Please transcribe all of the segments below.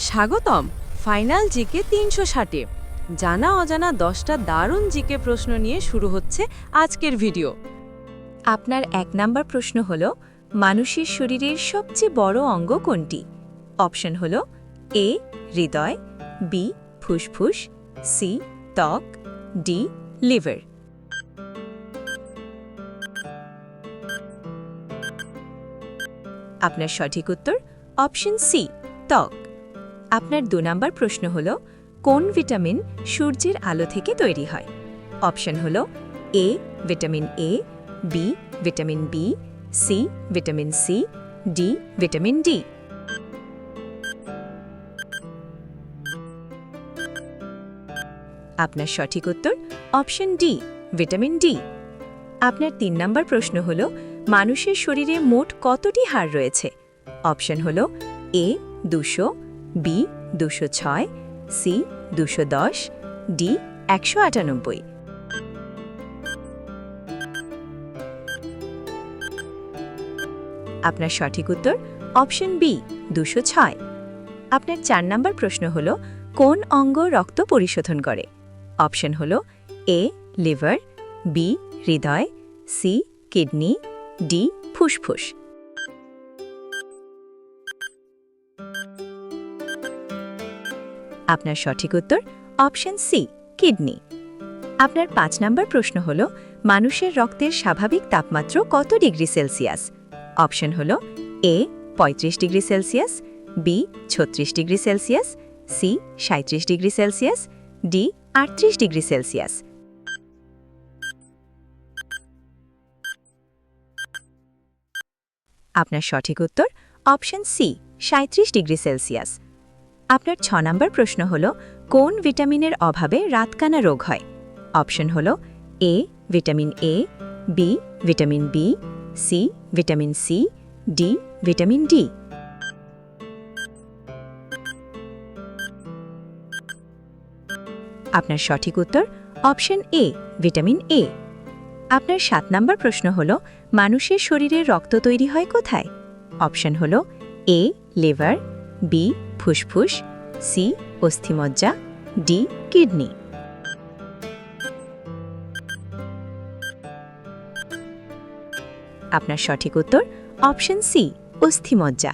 স্বাগতম final GK ৩৬০-এ। জানা অজানা ১০টা দারুণ জিকে প্রশ্ন নিয়ে শুরু হচ্ছে আজকের ভিডিও। আপনার ১ নাম্বার প্রশ্ন হল, মানুষের শরীরের সবচেয়ে বড় অঙ্গ কোনটি? অপশন হল এ হৃদয়, বি ফুসফুস, সি ত্বক, ডি লিভার। আপনার সঠিক উত্তর অপশন সি ত্বক। আপনার ২ নাম্বার প্রশ্ন হল, কোন ভিটামিন সূর্যের আলো থেকে তৈরি হয়? অপশন হল A vitamin A, B vitamin B, C vitamin C, D vitamin D. আপনার সঠিক উত্তর অপশন ডি ভিটামিন ডি। আপনার ৩ নাম্বার প্রশ্ন হল, মানুষের শরীরে মোট কতটি হাড় রয়েছে? অপশন হল এ ২০০, বি ২০৬, সি ২১০, ডি ১৯৮। আপনার সঠিক উত্তর অপশন বি ২০৬। আপনার ৪ নাম্বার প্রশ্ন হল, কোন অঙ্গ রক্ত পরিশোধন করে? অপশন হল এ লিভার, বি হৃদয়, সি কিডনি, ডি ফুসফুস। আপনার সঠিক উত্তর অপশন সি কিডনি। আপনার ৫ নাম্বার প্রশ্ন হল, মানুষের রক্তের স্বাভাবিক তাপমাত্রা কত ডিগ্রি সেলসিয়াস? অপশন হল A ৩৫ degree Celsius, B ৩৬ degree Celsius, C ৩৭ degree Celsius, D ৩৮ degree Celsius. আপনার সঠিক উত্তর অপশন সি ৩৭ ডিগ্রি সেলসিয়াস। আপনার ৬ নাম্বার প্রশ্ন হল, কোন ভিটামিনের অভাবে রাতকানা রোগ হয়? অপশন হল A vitamin A, B vitamin B, C vitamin C, D vitamin D. আপনার সঠিক উত্তর অপশন এ ভিটামিন এ। আপনার ৭ নাম্বার প্রশ্ন হল, মানুষের শরীরে রক্ত তৈরি হয় কোথায়? অপশন হল এ লিভার, বি ফুসফুস, সি অস্থিমজ্জা, ডি কিডনি। আপনার সঠিক উত্তর অপশন সি অস্থিমজ্জা।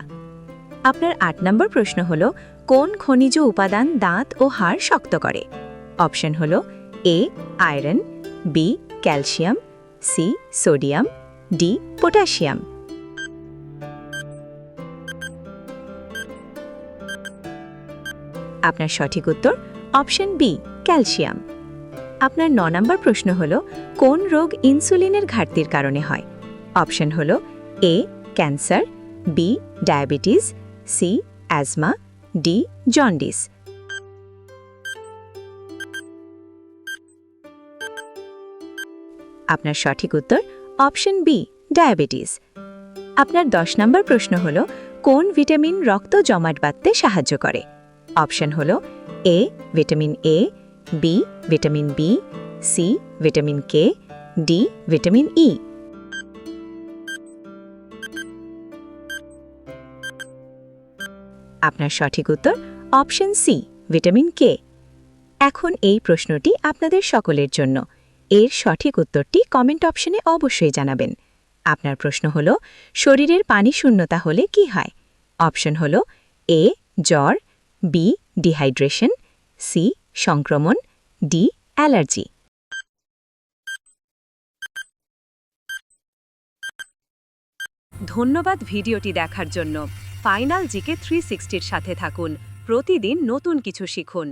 আপনার ৮ নম্বর প্রশ্ন হল, কোন খনিজ উপাদান দাঁত ও হাড় শক্ত করে? অপশন হল A iron, B calcium, C sodium, D potassium. আপনার সঠিক উত্তর অপশন বি ক্যালসিয়াম। আপনার ৯ নম্বর প্রশ্ন হল, কোন রোগ ইনসুলিনের ঘাটতির কারণে হয়? অপশন হল A cancer, B diabetes, C asthma, D jaundice. আপনার সঠিক উত্তর অপশন বি ডায়াবেটিস। আপনার ১০ নম্বর প্রশ্ন হল, কোন ভিটামিন রক্ত জমাট বাঁধতে সাহায্য করে? অপশন হল A vitamin A, B vitamin B, C vitamin K, D vitamin E. আপনার সঠিক উত্তর অপশন সি ভিটামিন কে। এখন এই প্রশ্নটি আপনাদের সকলের জন্য। এর সঠিক উত্তরটি কমেন্ট অপশনে অবশ্যই জানাবেন। আপনার প্রশ্ন হল, শরীরের পানি শূন্যতা হলে কি হয়? অপশন হল এ জ্বর, বি ডিহাইড্রেশন, সি সংক্রমণ, ডি অ্যালার্জি। ধন্যবাদ ভিডিওটি দেখার জন্য। ফাইনাল জিকে 360-এর সাথে থাকুন। প্রতিদিন নতুন কিছু শিখুন।